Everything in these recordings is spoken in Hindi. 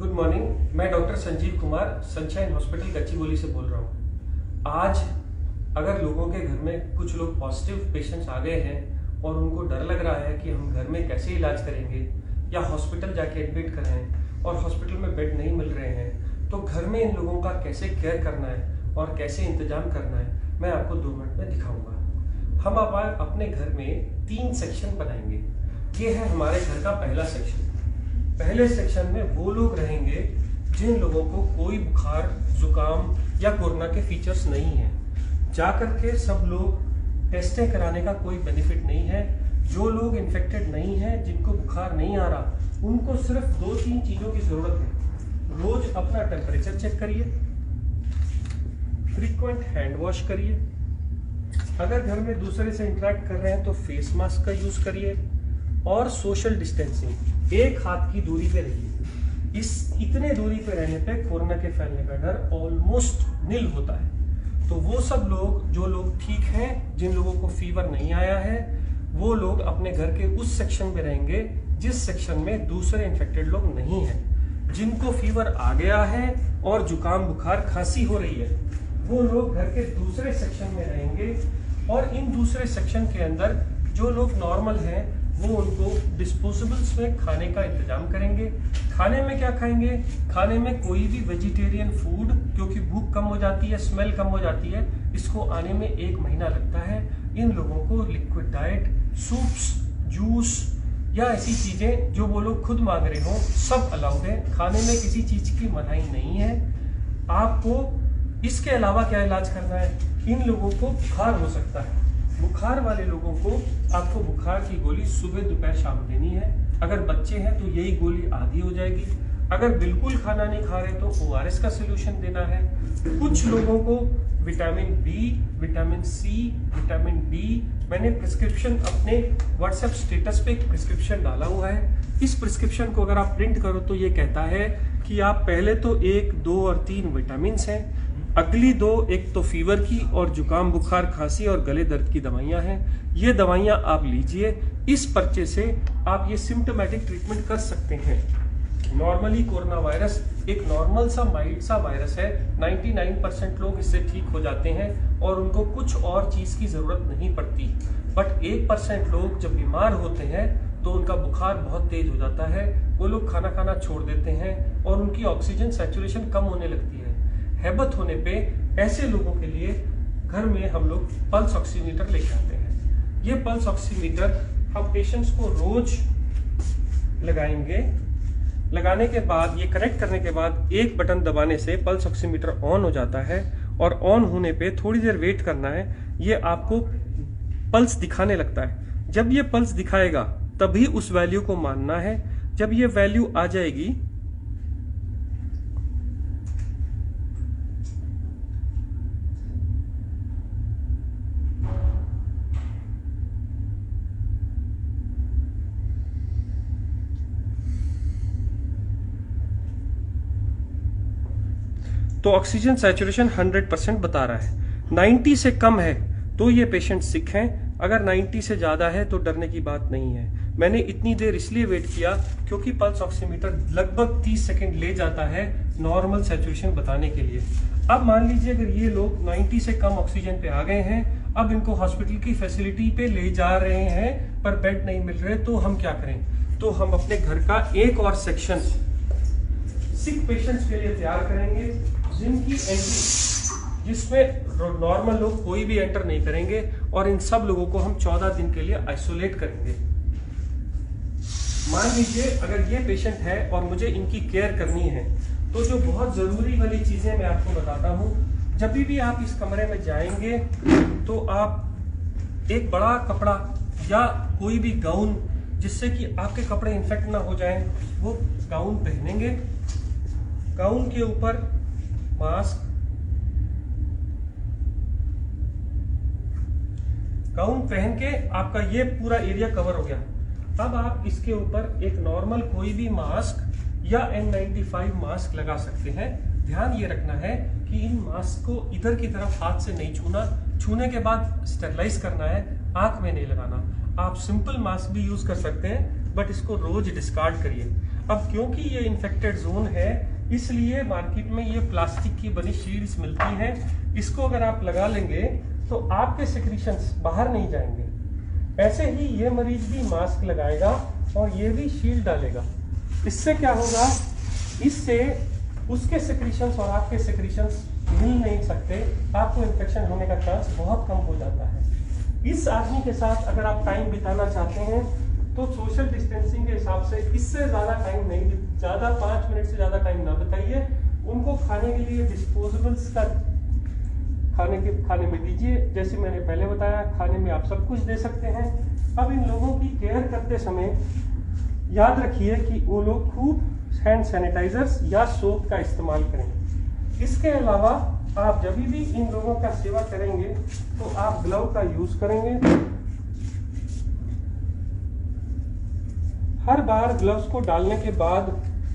Good morning. मैं doctor Sanjeev Kumar Sunshine Hospital Gachibowli से बोल रहा हूँ। आज अगर लोगों के घर में कुछ लोग पॉजिटिव पेशेंट्स आ गए हैं और उनको डर लग रहा है कि हम घर में कैसे इलाज करेंगे या हॉस्पिटल जाके एडमिट कराएं और हॉस्पिटल में बेड नहीं मिल रहे हैं, तो घर में इन लोगों का कैसे केयर करना है और कैसे इंतजाम करना है मैं आपको 2 मिनट में दिखाऊंगा। हम अपने घर में 3 सेक्शन बनाएंगे। ये है हमारे घर का पहला सेक्शन। पहले सेक्शन में वो लोग रहेंगे जिन लोगों को कोई बुखार, जुकाम या कोरोना के फीचर्स नहीं है। जाकर के सब लोग टेस्टें कराने का कोई बेनिफिट नहीं है। जो लोग इन्फेक्टेड नहीं है, जिनको बुखार नहीं आ रहा, उनको सिर्फ 2-3 चीजों की जरूरत है। रोज अपना टेम्परेचर चेक करिए, फ्रीक्वेंट हैंड वॉश करिए, अगर घर में दूसरे से इंटरेक्ट कर रहे हैं तो फेस मास्क का यूज करिए और सोशल डिस्टेंसिंग, एक हाथ की दूरी पे रहिए। इतने दूरी पे रहने पे कोरोना के फैलने का डर ऑलमोस्ट निल होता है। तो वो सब लोग, जो लोग ठीक हैं, जिन लोगों को फीवर नहीं आया है, वो लोग अपने घर के उस सेक्शन में रहेंगे जिस सेक्शन में दूसरे इन्फेक्टेड लोग नहीं हैं। जिनको फीवर आ गया है और जुकाम, बुखार, खांसी हो रही है, वो लोग घर के दूसरे सेक्शन में रहेंगे। और इन दूसरे सेक्शन के अंदर जो लोग नॉर्मल हैं वो उनको डिस्पोजेबल्स में खाने का इंतजाम करेंगे। खाने में क्या खाएंगे? खाने में कोई भी वेजिटेरियन फूड, क्योंकि भूख कम हो जाती है, स्मेल कम हो जाती है, इसको आने में 1 महीना लगता है। इन लोगों को लिक्विड डाइट, सूप्स, जूस या ऐसी चीजें जो वो लोग खुद मांग रहे हो, सब अलाउड है। खाने में किसी चीज की मनाही नहीं है। आपको इसके अलावा क्या इलाज करना है? इन लोगों को बुखार हो सकता है। बुखार वाले लोगों को आपको बुखार की गोली सुबह, दोपहर, शाम देनी है। अगर बच्चे हैं तो यही गोली आधी हो जाएगी। अगर बिल्कुल खाना नहीं खा रहे तो ORS का सोल्यूशन देना है। कुछ लोगों को vitamin B, vitamin C, vitamin D, मैंने प्रिस्क्रिप्शन अपने व्हाट्सएप स्टेटस पे एक प्रिस्क्रिप्शन डाला हुआ है। इस प्रिस्क्रिप्शन को अगर आप प्रिंट करो तो ये कहता है कि आप पहले तो 1, 2 और 3 विटामिन हैं, अगली 2, एक तो फीवर की और जुकाम, बुखार, खांसी और गले दर्द की दवाइयां हैं। ये दवाइयां आप लीजिए। इस पर्चे से आप ये सिम्टोमेटिक ट्रीटमेंट कर सकते हैं। नॉर्मली कोरोना वायरस एक नॉर्मल सा, माइल्ड सा वायरस है। 99% लोग इससे ठीक हो जाते हैं और उनको कुछ और चीज की जरूरत नहीं पड़ती। बट 1% लोग जब बीमार होते हैं तो उनका बुखार बहुत तेज हो जाता है। वो लोग खाना खाना छोड़ देते हैं और उनकी ऑक्सीजन सैचुरेशन कम होने लगती है। हैबत होने पे ऐसे लोगों के लिए घर में हम लोग पल्स ऑक्सीमीटर लेके आते हैं। ये पल्स ऑक्सीमीटर हम पेशेंट्स को रोज लगाएंगे। लगाने के बाद, ये कनेक्ट करने के बाद, एक बटन दबाने से पल्स ऑक्सीमीटर ऑन हो जाता है और ऑन होने पे थोड़ी देर वेट करना है। ये आपको पल्स दिखाने लगता है। जब ये पल्स दिखाएगा तभी उस वैल्यू को मानना है। जब ये वैल्यू आ जाएगी तो ऑक्सीजन सैचुरेशन 100% बता रहा है। 90 से कम है तो ये पेशेंट सिक हैं। अगर 90 से ज्यादा है तो डरने की बात नहीं है। मैंने इतनी देर इसलिए वेट किया क्योंकि पल्स ऑक्सीमीटर लगभग 30 सेकंड ले जाता है नॉर्मल सैचुरेशन बताने के लिए। अब मान लीजिए अगर ये लोग 90 से कम ऑक्सीजन पे आ गए हैं, अब इनको हॉस्पिटल की फैसिलिटी पे ले जा रहे हैं पर बेड नहीं मिल रहे, तो हम क्या करें? तो हम अपने घर का एक और सेक्शन सिक पेशेंट्स के लिए तैयार करेंगे, जिनकी एंट्री, जिसमें नॉर्मल लोग कोई भी एंटर नहीं करेंगे, और इन सब लोगों को हम 14 दिन के लिए आइसोलेट करेंगे। मान लीजिए अगर ये पेशेंट है और मुझे इनकी केयर करनी है, तो जो बहुत जरूरी वाली चीजें मैं आपको बताता हूं। जब भी आप इस कमरे में जाएंगे तो आप एक बड़ा कपड़ा या कोई भी गाउन, जिससे कि आपके कपड़े इन्फेक्ट ना हो जाएं, वो गाउन पहनेंगे। गाउन के ऊपर मास्क, गाउन पहन के आपका ये पूरा एरिया कवर हो गया। अब आप इसके ऊपर एक नॉर्मल कोई भी मास्क या N95 मास्क लगा सकते हैं। ध्यान ये रखना है कि इन मास्क को इधर की तरफ हाथ से नहीं छूना। छूने के बाद स्टेरलाइज करना है, आंख में नहीं लगाना। आप सिंपल मास्क भी यूज कर सकते हैं, बट इसको रोज डिस्कार्ड करिए। अब क्योंकि ये इन्फेक्टेड जोन है, इसलिए मार्केट में ये प्लास्टिक की बनी शील्ड्स मिलती हैं। इसको अगर आप लगा लेंगे तो आपके सेक्रीशंस बाहर नहीं जाएंगे। ऐसे ही ये मरीज भी मास्क लगाएगा और ये भी शील्ड डालेगा। इससे क्या होगा, इससे उसके सेक्रीशंस और आपके सेक्रीशंस मिल नहीं सकते, आपको इन्फेक्शन होने का चांस बहुत कम हो जाता है। इस आदमी के साथ अगर आप टाइम बिताना चाहते हैं तो सोशल डिस्टेंसिंग के हिसाब से इससे ज़्यादा टाइम नहीं, ज़्यादा 5 मिनट से ज़्यादा टाइम ना बताइए। उनको खाने के लिए डिस्पोजेबल्स का खाने में दीजिए। जैसे मैंने पहले बताया, खाने में आप सब कुछ दे सकते हैं। अब इन लोगों की केयर करते समय याद रखिए कि वो लोग खूब हैंड सैनिटाइजर्स या सोप का इस्तेमाल करें। इसके अलावा आप जब भी इन लोगों का सेवा करेंगे तो आप ग्लव का यूज करेंगे। हर बार ग्लव्स को डालने के बाद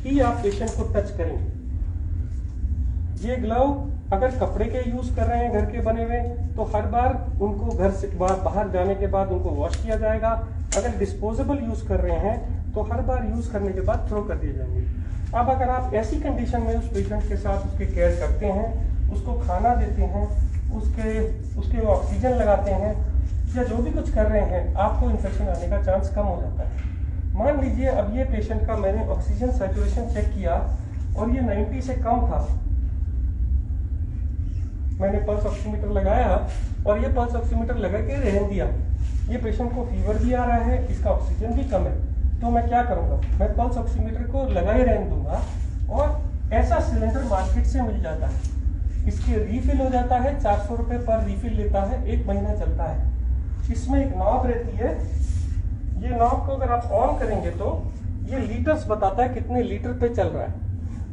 ही आप पेशेंट को टच करेंगे। ये ग्लव अगर कपड़े के यूज कर रहे हैं घर के बने हुए, तो हर बार उनको घर से बाहर जाने के बाद उनको वॉश किया जाएगा। अगर डिस्पोजेबल यूज कर रहे हैं तो हर बार यूज करने के बाद थ्रो कर दिए जाएंगे। अब अगर आप ऐसी कंडीशन में उस पेशेंट के साथ उसके केयर करते हैं, उसको खाना देते हैं, उसके ऑक्सीजन लगाते हैं या जो भी कुछ कर रहे हैं, आपको इन्फेक्शन आने का चांस कम हो जाता है। मान लीजिए अब ये पेशेंट का मैंने ऑक्सीजन सैचुरेशन चेक किया और ये 90 से कम था। मैंने पल्स ऑक्सीमीटर लगाया और ये पल्स ऑक्सीमीटर लगा के रहने दिया। ये पेशेंट को फीवर भी आ रहा है, इसका ऑक्सीजन भी कम है, तो मैं क्या करूंगा, मैं पल्स ऑक्सीमीटर को लगा ही रहने दूंगा। और ऐसा सिलेंडर मार्केट से मिल जाता है, इसके रीफिल हो जाता है, 400 रुपये पर रीफिल लेता है, 1 महीना चलता है। इसमें एक नॉब रहती है, ये नॉब को अगर आप ऑन करेंगे तो ये लीटर्स बताता है कितने लीटर पे चल रहा है।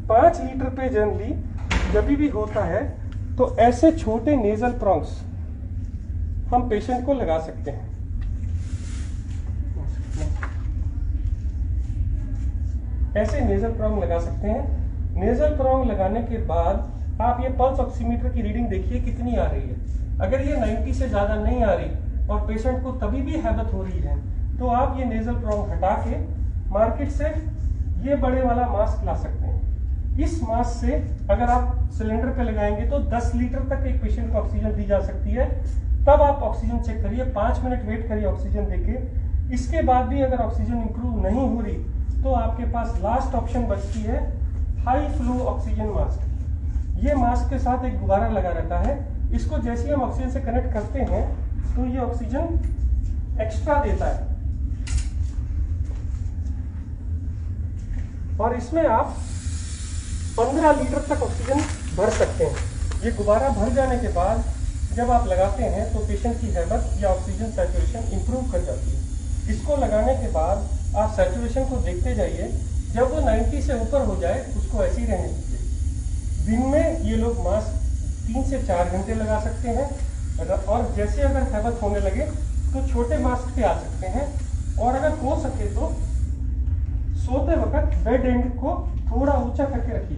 5 लीटर पे जनरली जब भी होता है तो ऐसे छोटे नेजल प्रॉन्ग्स हम पेशेंट को लगा सकते हैं। ऐसे नेजल प्रॉन्ग लगा सकते हैं। नेजल प्रॉन्ग लगाने के बाद आप ये पल्स ऑक्सीमीटर की रीडिंग देखिए कितनी आ रही है। अगर ये 90 से ज्यादा नहीं आ रही और पेशेंट को तभी भी हैबत हो रही है, तो आप ये नेजल प्रॉन्ग हटा के मार्केट से ये बड़े वाला मास्क ला सकते हैं। इस मास्क से अगर आप सिलेंडर पे लगाएंगे तो 10 लीटर तक एक पेशेंट को ऑक्सीजन दी जा सकती है। तब आप ऑक्सीजन चेक करिए, 5 मिनट वेट करिए ऑक्सीजन देके। इसके बाद भी अगर ऑक्सीजन इंप्रूव नहीं हो रही तो आपके पास लास्ट ऑप्शन बचती है हाई फ्लो ऑक्सीजन मास्क। ये मास्क के साथ एक गुब्बारा लगा रहता है, इसको जैसे ही हम ऑक्सीजन से कनेक्ट करते हैं तो ये ऑक्सीजन एक्स्ट्रा देता है और इसमें आप 15 लीटर तक ऑक्सीजन भर सकते हैं। ये गुब्बारा भर जाने के बाद जब आप लगाते हैं तो पेशेंट की हैबत या ऑक्सीजन सैचुरेशन इंप्रूव कर जाती है। इसको लगाने के बाद आप सैचुरेशन को देखते जाइए, जब वो 90 से ऊपर हो जाए उसको ऐसे ही रहने दीजिए। दिन में ये लोग मास्क 3 से 4 घंटे लगा सकते हैं और जैसे अगर हैबत होने लगे तो छोटे मास्क पे आ सकते हैं। और अगर हो सके तो सोते वक्त बेड एंड को थोड़ा ऊंचा करके रखिए।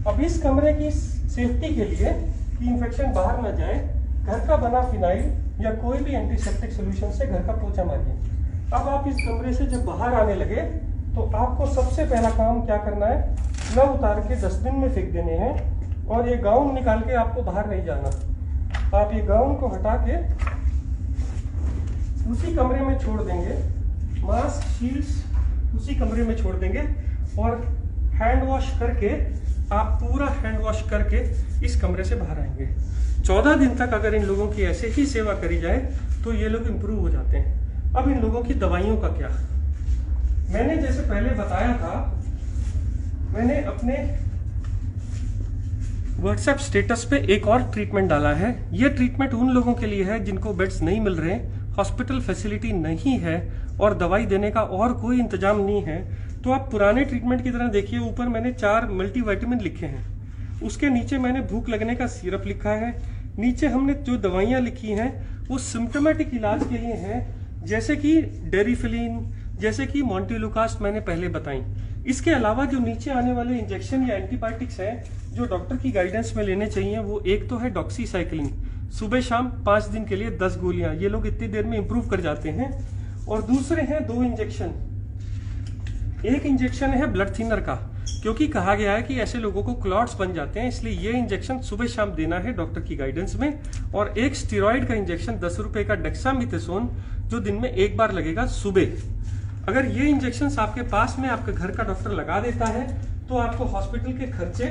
अब इस कमरे की सेफ्टी के लिए कि इन्फेक्शन बाहर न जाए, घर का बना फिनाइल या कोई भी एंटीसेप्टिक सोल्यूशन से घर का पोछा मारिए। अब आप इस कमरे से जब बाहर आने लगे तो आपको सबसे पहला काम क्या करना है, ग्लव उतार के डस्टबिन में फेंक देने हैं और ये गाउन निकाल के आपको बाहर नहीं जाना। आप ये गाउन को हटा के उसी कमरे में छोड़ देंगे, मास्क शील्ड्स उसी कमरे में छोड़ देंगे और हैंड वॉश करके आप पूरा हैंड वॉश करके इस कमरे से बाहर आएंगे। 14 दिन तक अगर इन लोगों की ऐसे ही सेवा करी जाए तो ये लोग इम्प्रूव हो जाते हैं। अब इन लोगों की दवाइयों का क्या, मैंने जैसे पहले बताया था, मैंने अपने व्हाट्सएप स्टेटस पे एक और ट्रीटमेंट डाला है। ये ट्रीटमेंट उन लोगों के लिए है जिनको बेड्स नहीं मिल रहे, हॉस्पिटल फैसिलिटी नहीं है और दवाई देने का और कोई इंतजाम नहीं है। तो आप पुराने ट्रीटमेंट की तरह देखिए, ऊपर मैंने 4 मल्टीविटामिन लिखे हैं, उसके नीचे मैंने भूख लगने का सिरप लिखा है, नीचे हमने जो दवाइयाँ लिखी हैं वो सिम्टोमेटिक इलाज के लिए हैं, जैसे कि डेरिफिलिन, जैसे कि मॉन्टेलुकास्ट मैंने पहले बताई। इसके अलावा जो नीचे आने वाले इंजेक्शन या एंटीबायोटिक्स हैं जो डॉक्टर की गाइडेंस में लेने चाहिए, वो एक तो है डॉक्सीसाइक्लिन, सुबह शाम 5 दिन के लिए 10 गोलियां, ये लोग इतनी देर में इंप्रूव कर जाते हैं। और दूसरे हैं 2 इंजेक्शन एक इंजेक्शन है ब्लड थिनर का, क्योंकि कहा गया है कि ऐसे लोगों को क्लॉट्स बन जाते हैं, इसलिए ये इंजेक्शन सुबह शाम देना है डॉक्टर की गाइडेंस में। और एक स्टेरॉइड का इंजेक्शन 10 रुपए का डेक्सामेथासोन, जो दिन में एक बार लगेगा सुबह। अगर ये इंजेक्शन आपके पास में आपके घर का डॉक्टर लगा देता है तो आपको हॉस्पिटल के खर्चे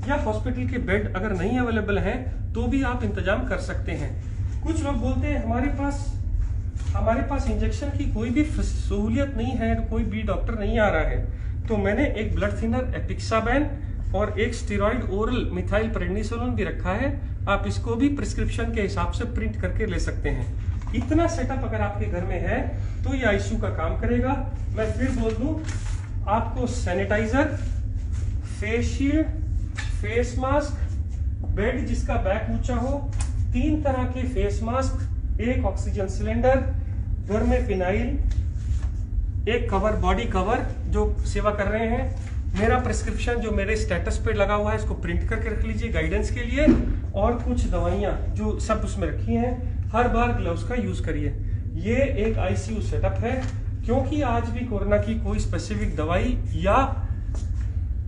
या हॉस्पिटल के बेड अगर नहीं अवेलेबल है तो भी आप इंतजाम कर सकते हैं। कुछ लोग बोलते हैं हमारे पास इंजेक्शन की कोई भी सहूलियत नहीं है, कोई भी डॉक्टर नहीं आ रहा है, तो मैंने एक ब्लड थिनर एपिक्साबैन और एक स्टेरॉइड ओरल मिथाइल प्रेडनिसोलोन भी रखा है। आप इसको भी प्रिस्क्रिप्शन के हिसाब से प्रिंट करके ले सकते हैं। इतना सेटअप अगर आपके घर में है तो ये आईसीयू का काम करेगा। मैं फिर बोल दूं, आपको sanitiser, face shield, face mask, bed जिसका बैक ऊंचा हो, 3 तरह के फेस मास्क, एक ऑक्सीजन सिलेंडर, घर में फिनाइल, एक कवर, बॉडी कवर जो सेवा कर रहे हैं, मेरा प्रिस्क्रिप्शन जो मेरे स्टेटस पे लगा हुआ है इसको प्रिंट करके रख लीजिए गाइडेंस के लिए, और कुछ दवाइयां जो सब उसमें रखी हैं। हर बार ग्लव्स का यूज करिए। ये एक आईसीयू सेटअप है, क्योंकि आज भी कोरोना की कोई स्पेसिफिक दवाई या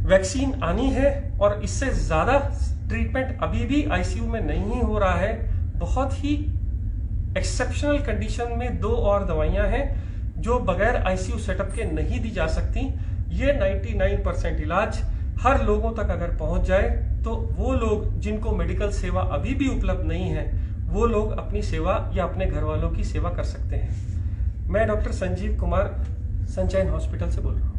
वैक्सीन आनी है और इससे ज्यादा ट्रीटमेंट अभी भी आईसीयू में नहीं हो रहा है। बहुत ही एक्सेप्शनल कंडीशन में 2 और दवाइयां हैं जो बगैर आईसीयू सेटअप के नहीं दी जा सकती। ये 99% इलाज हर लोगों तक अगर पहुंच जाए तो वो लोग जिनको मेडिकल सेवा अभी भी उपलब्ध नहीं है वो लोग अपनी सेवा या अपने घर वालों की सेवा कर सकते हैं। मैं doctor Sanjeev Kumar Sunshine hospital से बोल रहा हूँ।